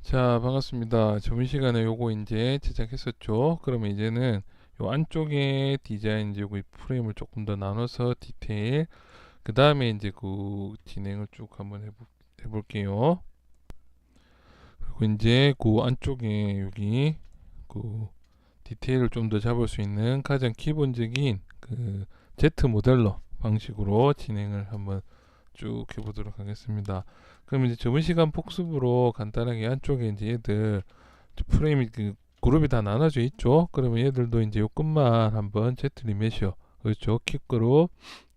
자, 반갑습니다. 저번 시간에 요거 이제 제작했었죠. 그러면 이제는 요 안쪽에 디자인 이제 요거 이 프레임을 조금 더 나눠서 디테일, 그 다음에 이제 그 진행을 쭉 한번 해볼게요. 그리고 이제 그 안쪽에 여기 그 디테일을 좀 더 잡을 수 있는 가장 기본적인 그 Z 모델러 방식으로 진행을 한번 쭉 해보도록 하겠습니다. 그럼 이제 저번 시간 복습으로 간단하게 안쪽에 이제 얘들 프레임이 그 그룹이 다 나눠져 있죠. 그러면 얘들도 이제 요 끝만 한번 Z 리메시어, 그렇죠, 킵 그룹,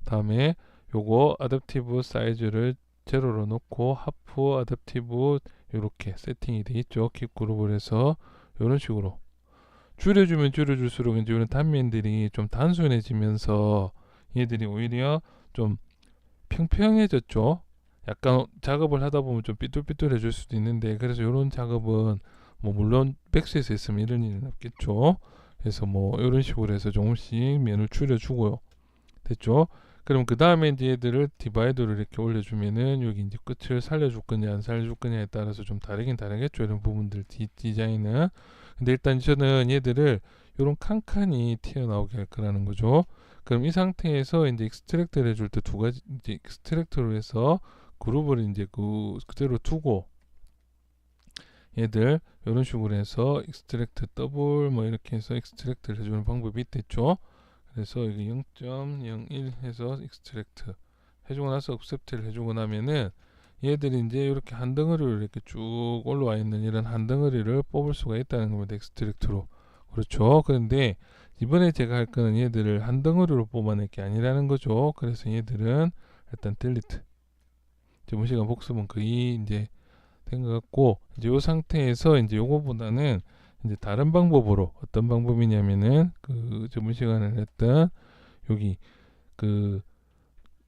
다음에 요거 어댑티브 사이즈를 제로로 놓고 하프 어댑티브 요렇게 세팅이 돼 있죠. 킵 그룹을 해서 요런 식으로 줄여주면 줄여줄수록 이제 이런 단면들이 좀 단순해지면서 얘들이 오히려 좀 평평해졌죠. 약간 작업을 하다 보면 좀 삐뚤삐뚤해질 수도 있는데, 그래서 이런 작업은 뭐 물론 백스에서 했으면 이런 일은 없겠죠. 그래서 뭐 이런 식으로 해서 조금씩 면을 줄여주고요. 됐죠? 그럼 그 다음에 이제 얘들을 디바이더로 이렇게 올려주면은 여기 이제 끝을 살려줄 거냐 안 살려줄 거냐에 따라서 좀 다르긴 다르겠죠. 이런 부분들 디자인은. 근데 일단 저는 얘들을 이런 칸칸이 튀어나오게 할 거라는 거죠. 그럼 이 상태에서 이제 익스트랙트를 해줄 때 두 가지, 이제 익스트랙트로 해서 그룹을 이제 그대로 두고 얘들 이런 식으로 해서 익스트랙트 더블 뭐 이렇게 해서 익스트랙트를 해주는 방법이 있겠죠. 그래서 여기 0.01 해서 익스트랙트 해주고 나서 억셉트를 해주고 나면은 얘들이 이제 이렇게 한 덩어리로 이렇게 쭉 올라와 있는 이런 한 덩어리를 뽑을 수가 있다는 겁니다. 익스트랙트로. 그렇죠. 그런데 이번에 제가 할 거는 얘들을 한 덩어리로 뽑아낼 게 아니라는 거죠. 그래서 얘들은 일단 딜리트. 저번 시간 복습은 거의 이제 된 것 같고, 이제 이 상태에서 이제 요거보다는 이제 다른 방법으로, 어떤 방법이냐면은 그 저번 시간에 했던 여기 그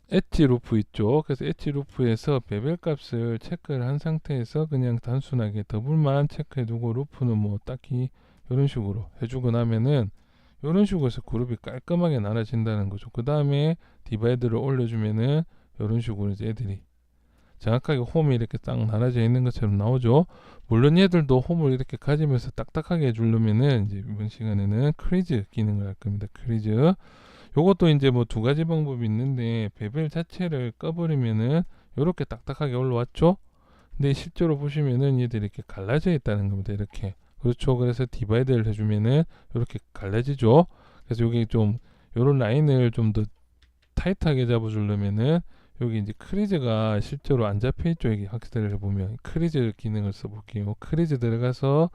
엣지 루프 있죠. 그래서 엣지 루프에서 베벨 값을 체크를 한 상태에서 그냥 단순하게 더블만 체크해 두고, 루프는 뭐 딱히 이런 식으로 해주고 나면은 이런 식으로 해서 그룹이 깔끔하게 나눠진다는 거죠. 그 다음에 디바이드를 올려주면은 이런 식으로 이제 애들이 정확하게 홈이 이렇게 딱 나눠져 있는 것처럼 나오죠. 물론 얘들도 홈을 이렇게 가지면서 딱딱하게 해주려면은 이제 이번 시간에는 크리즈 기능을 할 겁니다. 크리즈. 요것도 이제 뭐 두 가지 방법이 있는데, 베벨 자체를 꺼버리면은 이렇게 딱딱하게 올라왔죠. 근데 실제로 보시면은 얘들이 이렇게 갈라져 있다는 겁니다. 이렇게. 그렇죠. 그래서 디바이드를 해주면은 이렇게 갈라지죠. 그래서 여기 좀 요런 라인을 좀 더 타이트하게 잡아주려면은 여기 이제 크리즈가 실제로 안 잡혀 있죠. 여기 확대를 해보면 크리즈 기능을 써볼게요. 크리즈 들어가서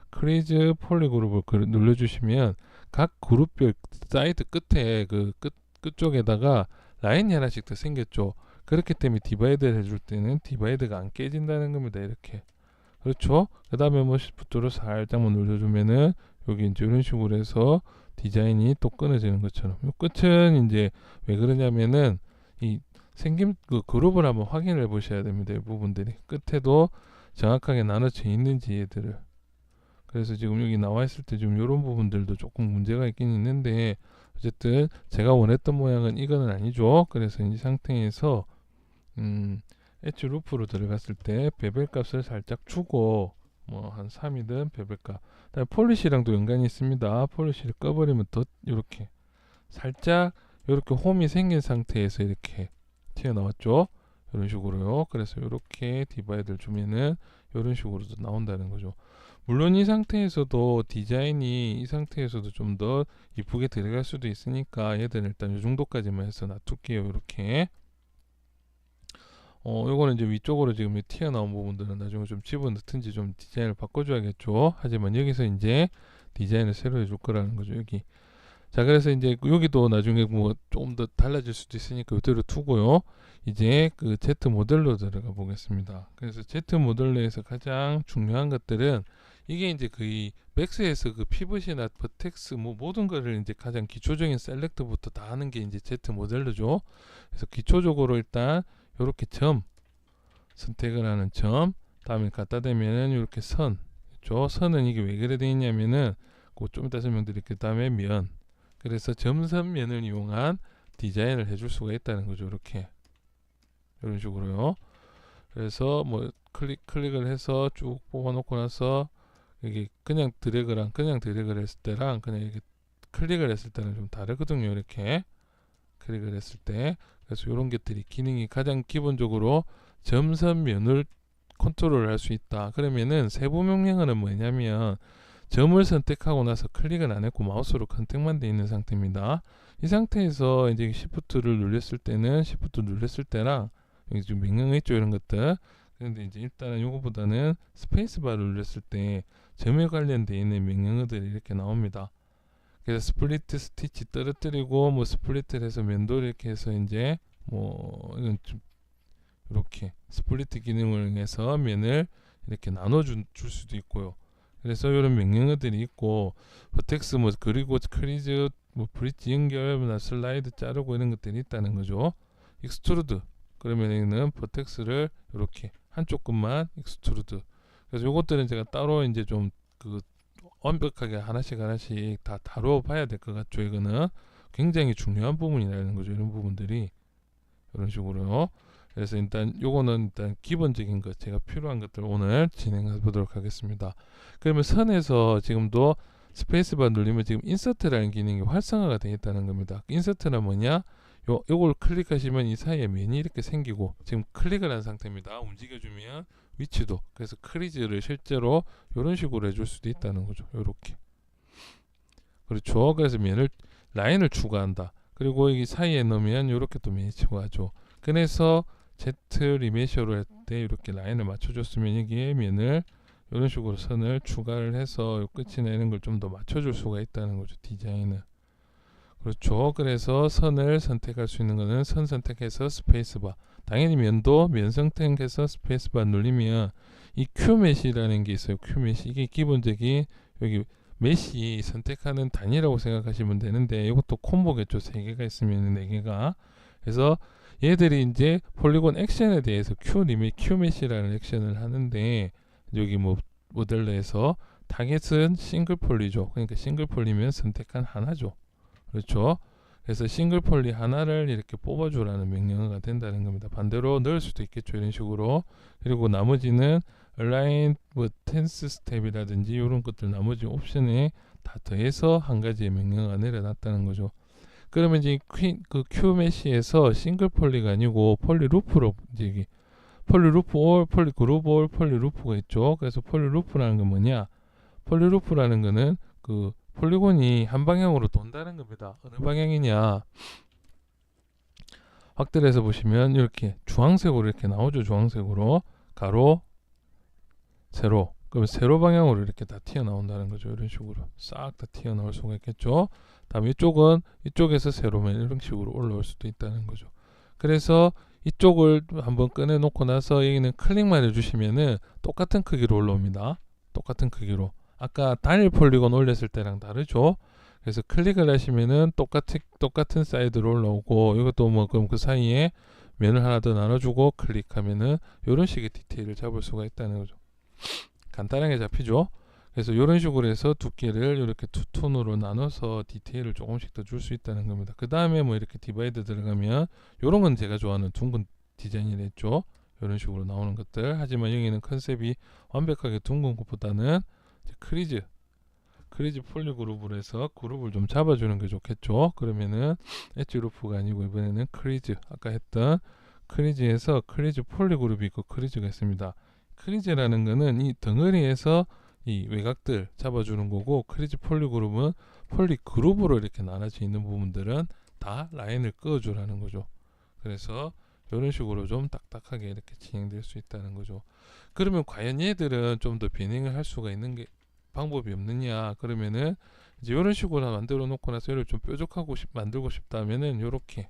크리즈 폴리그룹을 눌러주시면 각 그룹별 사이드 끝에 그 끝쪽에다가 라인이 하나씩 더 생겼죠. 그렇기 때문에 디바이드를 해줄 때는 디바이드가 안 깨진다는 겁니다. 이렇게. 그렇죠. 그 다음에 뭐 시프트로 살짝만 눌러주면은 여기 이제 이런 식으로 해서 디자인이 또 끊어지는 것처럼. 이 끝은 이제 왜 그러냐면은 이 생김 그 그룹을 한번 확인해 보셔야 됩니다. 이 부분들이 끝에도 정확하게 나눠져 있는지 얘들을. 그래서 지금 여기 나와 있을 때 좀 이런 부분들도 조금 문제가 있긴 있는데, 어쨌든 제가 원했던 모양은 이거는 아니죠. 그래서 이 상태에서 엣지 루프로 들어갔을 때 베벨 값을 살짝 주고 뭐 한 3이든 베벨 값. 그다음에 폴리시랑도 연관이 있습니다. 폴리시를 꺼버리면 더 이렇게 살짝 이렇게 홈이 생긴 상태에서 이렇게 튀어나왔죠. 이런 식으로요. 그래서 이렇게 디바이드를 주면은 이런 식으로도 나온다는 거죠. 물론 이 상태에서도 디자인이 이 상태에서도 좀 더 이쁘게 들어갈 수도 있으니까 얘들은 일단 이 정도까지만 해서 놔둘게요. 이렇게. 요거는 이제 위쪽으로 지금 튀어나온 부분들은 나중에 좀 집어넣든지 좀 디자인을 바꿔줘야겠죠. 하지만 여기서 이제 디자인을 새로 해줄 거라는 거죠. 여기. 자, 그래서 이제 여기도 나중에 뭐 조금 더 달라질 수도 있으니까 이대로 두고요. 이제 그 Z 모델로 들어가 보겠습니다. 그래서 Z 모델로에서 가장 중요한 것들은 이게 이제 거의 맥스에서 그 피벗이나 버텍스 뭐 모든 거를 이제 가장 기초적인 셀렉트부터 다 하는 게 이제 Z 모델로죠. 그래서 기초적으로 일단 이렇게 점 선택을 하는 점, 다음에 갖다 대면은 이렇게 선, 그렇죠? 선은 이게 왜 그래 돼 있냐면은 그좀 이따 설명드릴게요. 그 다음에 면, 그래서 점선면을 이용한 디자인을 해줄 수가 있다는 거죠. 이렇게 이런 식으로요. 그래서 뭐 클릭을 해서 쭉 뽑아놓고 나서 여기 그냥 드래그를 했을 때랑 그냥 이렇게 클릭을 했을 때는 좀 다르거든요. 이렇게 클릭을 했을 때. 그래서 이런 것들이 기능이 가장 기본적으로 점선면을 컨트롤을 할 수 있다. 그러면은 세부 명령어는 뭐냐면 점을 선택하고 나서 클릭을 안 했고 마우스로 선택만 돼 있는 상태입니다. 이 상태에서 이제 Shift를 눌렸을 때는 Shift 눌렸을 때랑 여기 좀 명령어 있죠, 이런 것들. 그런데 이제 일단은 요거보다는 스페이스바를 눌렸을 때 점에 관련되어 있는 명령어들이 이렇게 나옵니다. 그래서 스플리트 스티치 떨어뜨리고 뭐 스플리트를 해서 면도 이렇게 해서 이제 뭐 이건 좀 이렇게 스플리트 기능을 해서 면을 이렇게 나눠줄 수도 있고요. 그래서 이런 명령어들이 있고 버텍스 뭐 그리고 크리즈 뭐 브릿지 연결 슬라이드 자르고 이런 것들이 있다는 거죠. 익스트루드 그러면은 버텍스를 이렇게 한쪽 끝만 익스트루드. 그래서 요것들은 제가 따로 이제 좀 그 완벽하게 하나씩 다 다뤄봐야 될 것 같죠. 이거는 굉장히 중요한 부분이라는 거죠. 이런 부분들이 이런 식으로요. 그래서 일단 요거는 일단 기본적인 것 제가 필요한 것들 오늘 진행해 보도록 하겠습니다. 그러면 선에서 지금도 스페이스바 누르면 지금 인서트라는 기능이 활성화가 되어 있다는 겁니다. 인서트는 뭐냐? 요걸 클릭하시면 이 사이에 면이 이렇게 생기고 지금 클릭을 한 상태입니다. 움직여주면 위치도 그래서 크리즈를 실제로 이런 식으로 해줄 수도 있다는 거죠. 요렇게 그렇죠. 그래서 면을 라인을 추가한다. 그리고 여기 사이에 넣으면 이렇게 또 면이 추가하죠. 그래서 Z 리메셔로 할 때 이렇게 라인을 맞춰줬으면 여기에 면을 이런 식으로 선을 추가를 해서 끝이나 이런 걸 좀 더 맞춰줄 수가 있다는 거죠. 디자인은. 그렇죠. 그래서 선을 선택할 수 있는 거는 선 선택해서 스페이스바. 당연히 면도 면 선택해서 스페이스바 누르면 이 Q 메시라는 게 있어요. Q 메시 이게 기본적인 여기 메시 선택하는 단위라고 생각하시면 되는데 이것도 콤보겠죠. 3개가 있으면 4개가. 그래서 얘들이 이제 폴리곤 액션에 대해서 Q 메시라는 액션을 하는데 여기 뭐 모델러에서 타겟은 싱글 폴리죠. 그러니까 싱글 폴리면 선택한 하나죠. 그렇죠. 그래서 싱글 폴리 하나를 이렇게 뽑아주라는 명령어가 된다는 겁니다. 반대로 넣을 수도 있겠죠. 이런 식으로. 그리고 나머지는 align 뭐 tense step이라든지 이런 것들 나머지 옵션에 다 더해서 한 가지의 명령어가 내려놨다는 거죠. 그러면 이제 그 Q 메시에서 싱글 폴리가 아니고 폴리 루프로 이제 이게 폴리 루프 올, 폴리 그룹 올, 폴리 루프가 있죠. 그래서 폴리 루프라는 건 뭐냐? 폴리 루프라는 거는 그 폴리곤이 한 방향으로 돈다는 겁니다. 어느 방향이냐? 확대를 해서 보시면 이렇게 주황색으로 이렇게 나오죠. 주황색으로 가로, 세로. 그러면 세로 방향으로 이렇게 다 튀어나온다는 거죠. 이런 식으로 싹 다 튀어나올 수가 있겠죠. 다음 이쪽은 이쪽에서 세로면 이런 식으로 올라올 수도 있다는 거죠. 그래서 이쪽을 한번 꺼내 놓고 나서 여기는 클릭만 해주시면은 똑같은 크기로 올라옵니다. 똑같은 크기로. 아까 단일 폴리곤 올렸을 때랑 다르죠. 그래서 클릭을 하시면은 똑같은 사이드로 올라오고 이것도 뭐 그럼 그 사이에 면을 하나 더 나눠주고 클릭하면은 이런 식의 디테일을 잡을 수가 있다는 거죠. 간단하게 잡히죠. 그래서 이런 식으로 해서 두께를 이렇게 두 톤으로 나눠서 디테일을 조금씩 더 줄 수 있다는 겁니다. 그 다음에 뭐 이렇게 디바이드 들어가면 이런 건 제가 좋아하는 둥근 디자인이랬죠. 이런 식으로 나오는 것들. 하지만 여기는 컨셉이 완벽하게 둥근 것보다는 크리즈 폴리 그룹으로 해서 그룹을 좀 잡아주는 게 좋겠죠. 그러면은 엣지 루프가 아니고 이번에는 크리즈 아까 했던 크리즈에서 크리즈 폴리 그룹이 있고 크리즈가 있습니다. 크리즈라는 거는 이 덩어리에서 이 외곽들 잡아주는 거고 크리즈 폴리 그룹은 폴리 그룹으로 이렇게 나눠져 있는 부분들은 다 라인을 그어주라는 거죠. 그래서 이런 식으로 좀 딱딱하게 이렇게 진행될 수 있다는 거죠. 그러면 과연 얘들은 좀 더 비닝을 할 수가 있는 게 방법이 없느냐? 그러면은 이제 이런 식으로 만들어 놓고 나서 얘를 좀 뾰족하고 만들고 싶다면은 요렇게.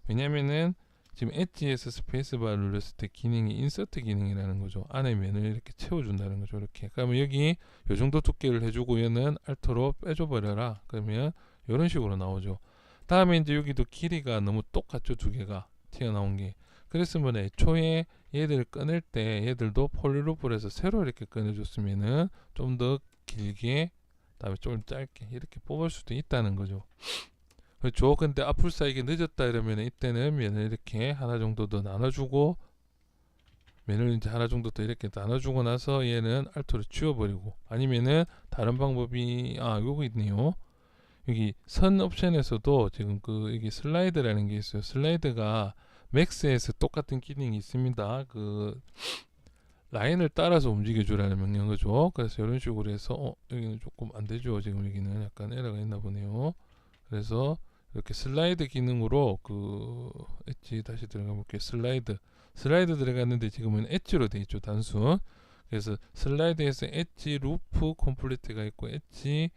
왜냐면은 지금 엣지에서 스페이스바를 눌렀을 때 기능이 인서트 기능이라는 거죠. 안에 면을 이렇게 채워준다는 거죠. 이렇게. 그러면 여기 요 정도 두께를 해주고 얘는 알트로 빼줘버려라. 그러면 이런 식으로 나오죠. 다음에 이제 여기도 길이가 너무 똑같죠. 두 개가 튀어나온 게. 그랬으면 애초에 얘들을 꺼낼 때 얘들도 폴리루프를 해서 세로 이렇게 꺼내줬으면은 좀 더 길게 다음에 좀 짧게 이렇게 뽑을 수도 있다는 거죠. 그렇죠. 근데 앞불사 이게 늦었다 이러면 이때는 면을 이렇게 하나 정도 더 나눠주고 면을 이제 하나 정도 더 이렇게 나눠주고 나서 얘는 알트로 지워버리고, 아니면은 다른 방법이 요거 있네요. 여기 선 옵션에서도 지금 여기 슬라이드라는 게 있어요. 슬라이드가 맥스에서 똑같은 기능이 있습니다. 라인을 따라서 움직여주라는 명령어죠. 그래서 이런 식으로 해서 여기는 조금 안 되죠. 지금 여기는 약간 에러가 있나 보네요. 그래서 이렇게 슬라이드 기능으로 엣지 다시 들어가 볼게요. 슬라이드 들어갔는데 지금은 엣지로 돼 있죠. 단순. 그래서 슬라이드에서 엣지 루프 컴플리트가 있고, 엣지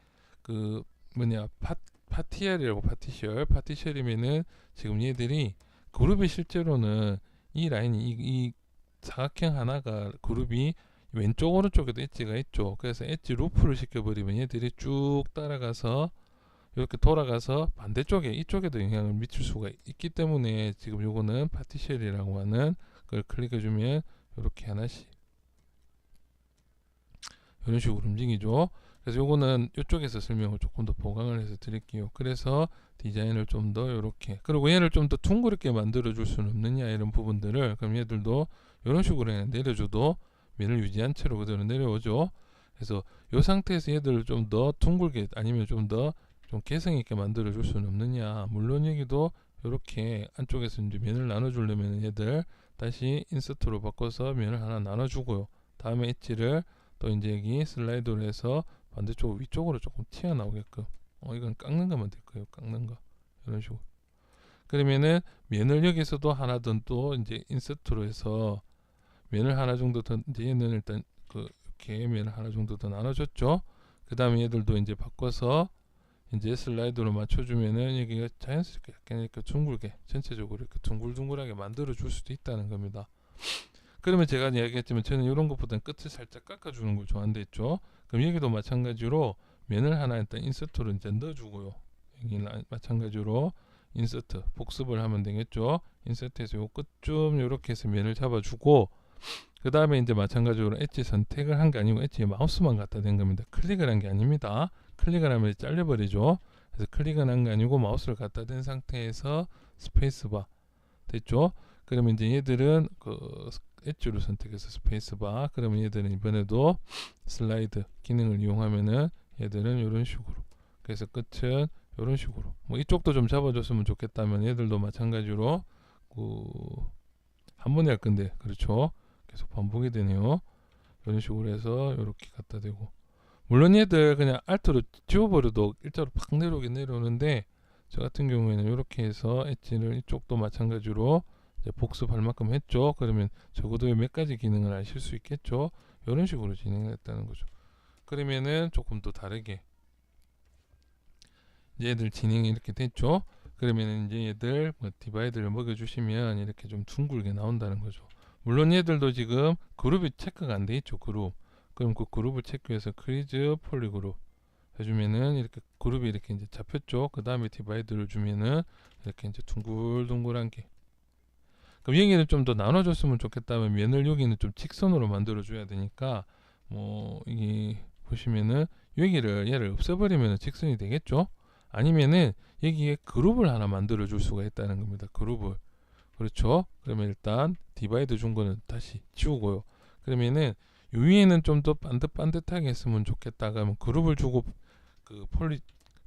파티셜이라고. 파티셜이면은 지금 얘들이 그룹이 실제로는 이 라인이 이 사각형 하나가 그룹이 왼쪽 오른쪽에도 엣지가 있죠. 그래서 엣지 루프를 시켜버리면 얘들이 쭉 따라가서 이렇게 돌아가서 반대쪽에 이쪽에도 영향을 미칠 수가 있기 때문에 지금 요거는 파티셜이라고 하는 걸 클릭해주면 이렇게 하나씩 이런 식으로 움직이죠. 그래서 요거는 이쪽에서 설명을 조금 더 보강을 해서 드릴게요. 그래서 디자인을 좀 더 이렇게, 그리고 얘를 좀 더 둥그렇게 만들어 줄 수는 없느냐, 이런 부분들을. 그럼 얘들도 이런 식으로 그냥 내려줘도 면을 유지한 채로 그대로 내려오죠. 그래서 이 상태에서 얘들을 좀 더 둥글게, 아니면 좀 더 좀 개성 있게 만들어 줄 수는 없느냐. 물론 여기도 이렇게 안쪽에서 이제 면을 나눠 주려면 얘들 다시 인서트로 바꿔서 면을 하나 나눠 주고요. 다음에 엣지를 또 이제 여기 슬라이드로 해서 반대쪽 위쪽으로 조금 튀어나오게끔, 이건 깎는 거면 될 거예요. 깎는 거 이런 식으로. 그러면은 면을 여기서도 하나 더 또 이제 인서트로 해서 면을 하나 정도 더, 이제 얘는 일단 이렇게 면을 하나 정도 더 나눠줬죠. 그 다음에 얘들도 이제 바꿔서 이제 슬라이드로 맞춰주면은 여기가 자연스럽게 약간 이렇게 둥글게, 전체적으로 이렇게 둥글둥글하게 만들어 줄 수도 있다는 겁니다. 그러면 제가 이야기했지만 저는 이런 것보다는 끝을 살짝 깎아주는 걸 좋아한다 했죠. 그럼 여기도 마찬가지로 면을 하나 일단 인서트로 이제 넣어주고요. 여기 마찬가지로 인서트 복습을 하면 되겠죠. 인서트에서 요 끝쯤 이렇게 해서 면을 잡아주고, 그 다음에 이제 마찬가지로 엣지 선택을 한 게 아니고 엣지에 마우스만 갖다 댄 겁니다. 클릭을 한 게 아닙니다. 클릭을 하면 잘려버리죠. 그래서 클릭은 한 게 아니고 마우스를 갖다 댄 상태에서 스페이스바 됐죠. 그러면 이제 얘들은 엣지로 선택해서 스페이스바, 그러면 얘들은 이번에도 슬라이드 기능을 이용하면은 얘들은 이런 식으로, 그래서 끝은 이런 식으로, 뭐 이쪽도 좀 잡아줬으면 좋겠다면 얘들도 마찬가지로 한 번에 할 건데, 그렇죠, 계속 반복이 되네요. 이런 식으로 해서 이렇게 갖다 대고, 물론 얘들 그냥 알트로 지워버려도 일자로 팍 내려오긴 내려오는데, 저 같은 경우에는 이렇게 해서 엣지를 이쪽도 마찬가지로 이제 복습할 만큼 했죠. 그러면 적어도 몇 가지 기능을 아실 수 있겠죠. 이런 식으로 진행했다는 거죠. 그러면은 조금 더 다르게 이제 얘들 진행이 이렇게 됐죠. 그러면 이제 얘들 디바이드를 먹여주시면 이렇게 좀 둥글게 나온다는 거죠. 물론 얘들도 지금 그룹이 체크가 안 돼 있죠. 그럼 그 그룹을 체크해서 크리즈 폴리 그룹 해주면은 이렇게 그룹이 이렇게 이제 잡혔죠. 그 다음에 디바이드를 주면은 이렇게 이제 둥글둥글한 게. 그럼 여기는 좀 더 나눠줬으면 좋겠다면 면을 여기는 좀 직선으로 만들어 줘야 되니까, 이게 보시면은 얘를 없애버리면 직선이 되겠죠. 아니면은 여기에 그룹을 하나 만들어 줄 수가 있다는 겁니다. 그룹을. 그렇죠. 그러면 일단 디바이드 준 거는 다시 지우고요. 그러면은 요 위에는 좀 더 반듯반듯하게 했으면 좋겠다. 그러면 그룹을 주고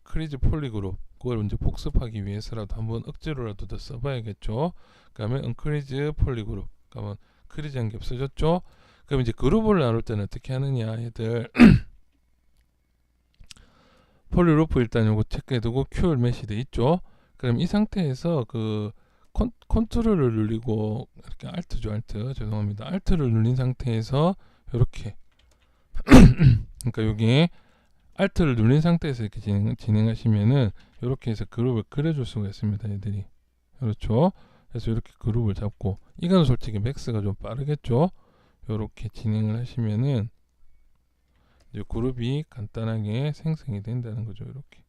크리즈 폴리 그룹 그걸 이제 복습하기 위해서라도 한번 억지로라도 더 써봐야겠죠. 그러면 은크리즈 폴리 그룹, 그러면 크리즈 한 개 없어졌죠. 그럼 이제 그룹을 나눌 때는 어떻게 하느냐, 얘들 폴리루프 일단 요거 체크해두고 큐얼 메시 돼 있죠. 그럼 이 상태에서 컨트롤을 눌리고, 이렇게 알트죠, 죄송합니다. 알트를 눌린 상태에서 이렇게 그러니까 여기에 알트를 눌린 상태에서 이렇게 진행하시면은 이렇게 해서 그룹을 그려줄 수가 있습니다. 얘들이. 그렇죠. 그래서 이렇게 그룹을 잡고, 이건 솔직히 맥스가 좀 빠르겠죠. 이렇게 진행을 하시면은 이제 그룹이 간단하게 생성이 된다는 거죠. 이렇게.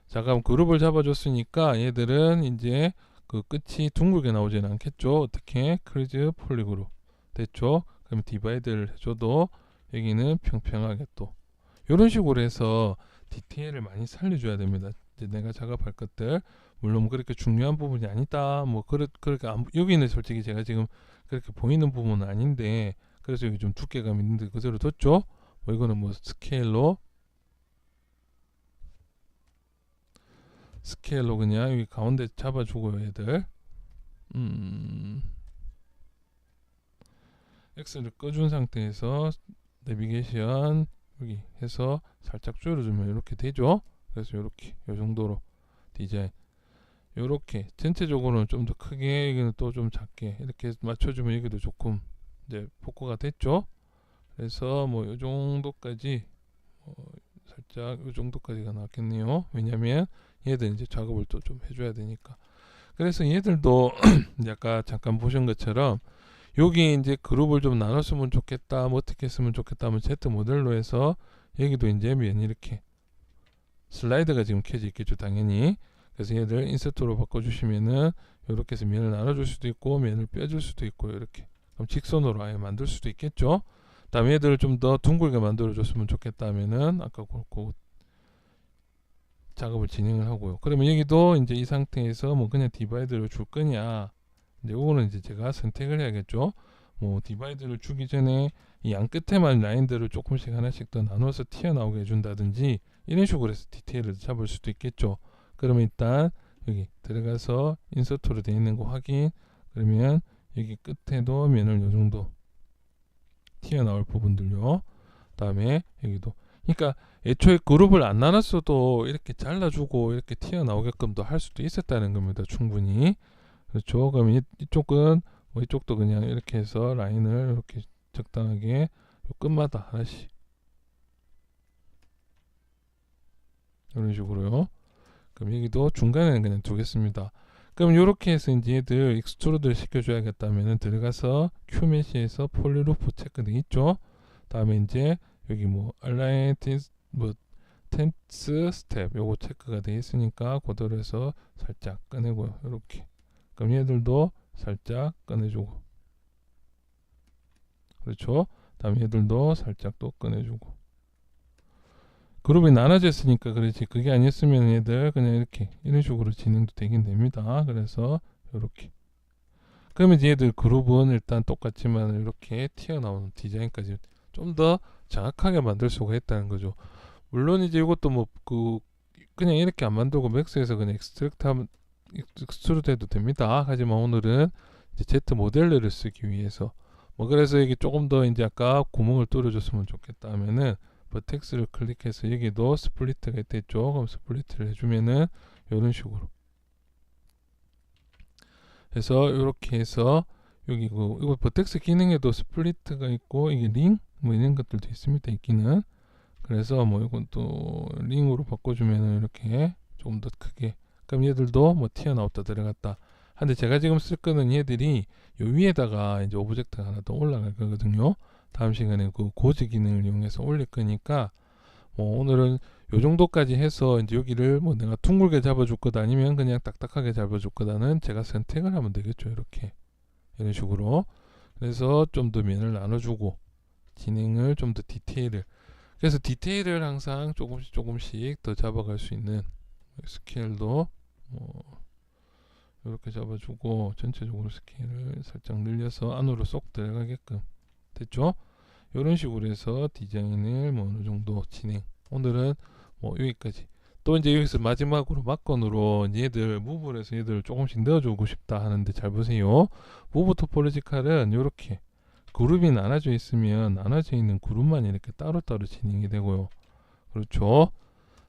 자, 그럼 그룹을 잡아줬으니까 얘들은 이제 끝이 둥글게 나오지는 않겠죠. 어떻게? 크리즈 폴리 그룹 됐죠. 그럼 디바이드를 해줘도 여기는 평평하게 또 이런 식으로 해서 디테일을 많이 살려줘야 됩니다. 이제 내가 작업할 것들, 물론 그렇게 중요한 부분이 아니다. 그렇게 여기는 솔직히 제가 지금 그렇게 보이는 부분은 아닌데, 그래서 여기 좀 두께감 있는데 그대로 뒀죠. 뭐 이거는 뭐 스케일로 그냥 여기 가운데 잡아주고요, 얘들. X를 꺼준 상태에서 내비게이션 여기 해서 살짝 줄여주면 이렇게 되죠. 그래서 이렇게 이 정도로 디자인, 이렇게 전체적으로는 좀 더 크게, 여기는 또 좀 작게 이렇게 맞춰주면 여기도 조금 이제 포커가 됐죠. 그래서 뭐 이 정도까지, 살짝 이 정도까지가 나왔겠네요. 왜냐면 얘들 이제 작업을 또 좀 해줘야 되니까. 그래서 얘들도 이제 아까 잠깐 보신 것처럼 여기 이제 그룹을 좀 나눴으면 좋겠다, 뭐 어떻게 했으면 좋겠다 하면 Z 모델로 해서 여기도 이제 면 이렇게 슬라이드가 지금 켜져 있겠죠, 당연히. 그래서 얘들 인서트로 바꿔주시면은 이렇게 해서 면을 나눠줄 수도 있고 면을 빼줄 수도 있고, 이렇게 그럼 직선으로 아예 만들 수도 있겠죠. 다음에 얘들을 좀 더 둥글게 만들어 줬으면 좋겠다 하면은 아까 그 작업을 진행을 하고요. 그러면 여기도 이제 이 상태에서 뭐 그냥 디바이드를 줄 거냐, 이제 요거는 이제 제가 선택을 해야겠죠. 뭐 디바이드를 주기 전에 이 양 끝에만 라인들을 조금씩 하나씩 더 나눠서 튀어나오게 해준다든지 이런 식으로 해서 디테일을 잡을 수도 있겠죠. 그러면 일단 여기 들어가서 인서트로 되어 있는 거 확인. 그러면 여기 끝에도 면을 요 정도 튀어나올 부분들요. 다음에 여기도, 그러니까 애초에 그룹을 안 나눴어도 이렇게 잘라주고 이렇게 튀어나오게끔도 할 수도 있었다는 겁니다, 충분히. 그렇죠. 그럼 이쪽은 뭐 이쪽도 그냥 이렇게 해서 라인을 이렇게 적당하게 요 끝마다 하나씩 이런 식으로요. 그럼 여기도 중간에는 그냥 두겠습니다. 그럼 이렇게 해서 이제 얘들 익스트루드를 시켜줘야겠다면은 들어가서 Q메시에서 폴리루프 체크돼 있죠. 다음에 이제 여기 뭐 알라인 뭐 텐스 스텝 요거 체크가 되어 있으니까 그대로 해서 살짝 꺼내고요. 이렇게. 그럼 얘들도 살짝 꺼내주고, 그렇죠. 다음 얘들도 살짝 또 꺼내주고. 그룹이 나눠져 있으니까 그렇지, 그게 아니었으면 얘들 그냥 이렇게 이런 식으로 진행도 되긴 됩니다. 그래서 이렇게, 그러면 이제 얘들 그룹은 일단 똑같지만 이렇게 튀어나오는 디자인까지 좀 더 정확하게 만들 수가 있다는 거죠. 물론 이제 이것도 뭐 그냥 이렇게 안 만들고 맥스에서 그냥 익스트루드 해도 됩니다. 하지만 오늘은 이제 Z 모델러를 쓰기 위해서 뭐 그래서 여기 조금 더 이제 아까 구멍을 뚫어줬으면 좋겠다 하면은 버텍스를 클릭해서 여기도 스플리트가 있댔죠. 그럼 스플리트를 해주면은 이런 식으로 해서 이렇게 해서 여기 이거 버텍스 기능에도 스플리트가 있고 이게 링 뭐 이런 것들도 있습니다, 있기는. 그래서 뭐 이건 또 링으로 바꿔주면은 이렇게 조금 더 크게, 그럼 얘들도 뭐 튀어나왔다 들어갔다 한데, 제가 지금 쓸 거는 얘들이 요 위에다가 이제 오브젝트가 하나 더 올라갈 거거든요. 다음 시간에 그 고지 기능을 이용해서 올릴 거니까 뭐 오늘은 요 정도까지 해서 이제 여기를 뭐 내가 둥글게 잡아줄 거다 아니면 그냥 딱딱하게 잡아줄 거다는 제가 선택을 하면 되겠죠. 이렇게 이런 식으로. 그래서 좀 더 면을 나눠주고 진행을 좀 더 디테일을, 그래서 디테일을 항상 조금씩 더 잡아갈 수 있는 스케일도 뭐 이렇게 잡아주고 전체적으로 스케일을 살짝 늘려서 안으로 쏙 들어가게끔 됐죠. 이런 식으로 해서 디자인을 뭐 어느 정도 진행. 오늘은 뭐 여기까지. 또 이제 여기서 마지막으로 막건으로 얘들 무브를 해서 얘들을 조금씩 넣어주고 싶다 하는데, 잘 보세요. 무브 토폴로지칼은 이렇게 그룹이 나눠져 있으면 나눠져 있는 그룹만 이렇게 따로따로 진행이 되고요. 그렇죠.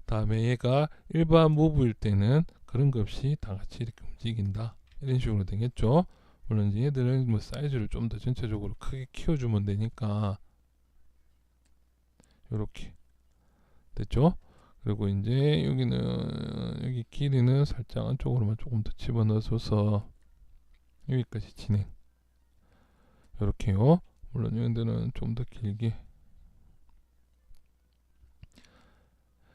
다음에 얘가 일반 무브일 때는 그런 거 없이 다 같이 이렇게 움직인다, 이런 식으로 되겠죠. 물론 이제 얘들은 뭐 사이즈를 좀 더 전체적으로 크게 키워주면 되니까 이렇게 됐죠. 그리고 이제 여기는 여기 길이는 살짝 안쪽으로만 조금 더 집어넣어줘서 여기까지 진행. 이렇게요. 물론 얘들은 좀 더 길게.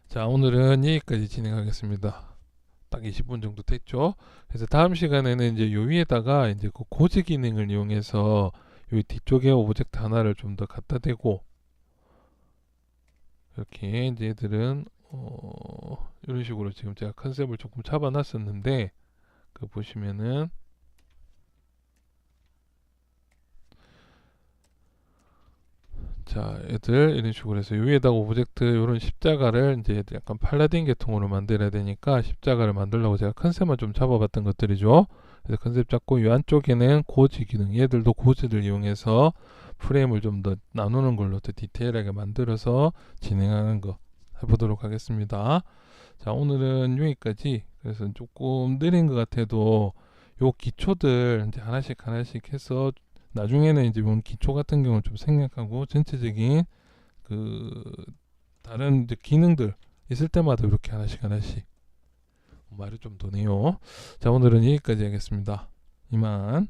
자, 오늘은 여기까지 진행하겠습니다. 딱 20분 정도 됐죠. 그래서 다음 시간에는 이제 요 위에다가 이제 그 고지 기능을 이용해서 요 뒤쪽에 오브젝트 하나를 좀 더 갖다 대고, 이렇게 이제 얘들은 이런 식으로 지금 제가 컨셉을 조금 잡아놨었는데, 그 보시면은 자, 애들 이런 식으로 해서 위에다가 오브젝트 이런 십자가를 이제 약간 팔라딘 계통으로 만들어야 되니까 십자가를 만들려고 제가 컨셉만 좀 잡아봤던 것들이죠. 그래서 컨셉 잡고 이 안쪽에는 고지 기능, 얘들도 고지를 이용해서 프레임을 좀 더 나누는 걸로 더 디테일하게 만들어서 진행하는 거 해보도록 하겠습니다. 자, 오늘은 여기까지. 그래서 조금 느린 것 같아도 요 기초들 이제 하나씩 하나씩 해서 나중에는 이제 이런 기초 같은 경우는 좀 생략하고 전체적인 그 다른 이제 기능들 있을 때마다 이렇게 하나씩 하나씩 말이 좀 도네요. 자, 오늘은 여기까지 하겠습니다. 이만.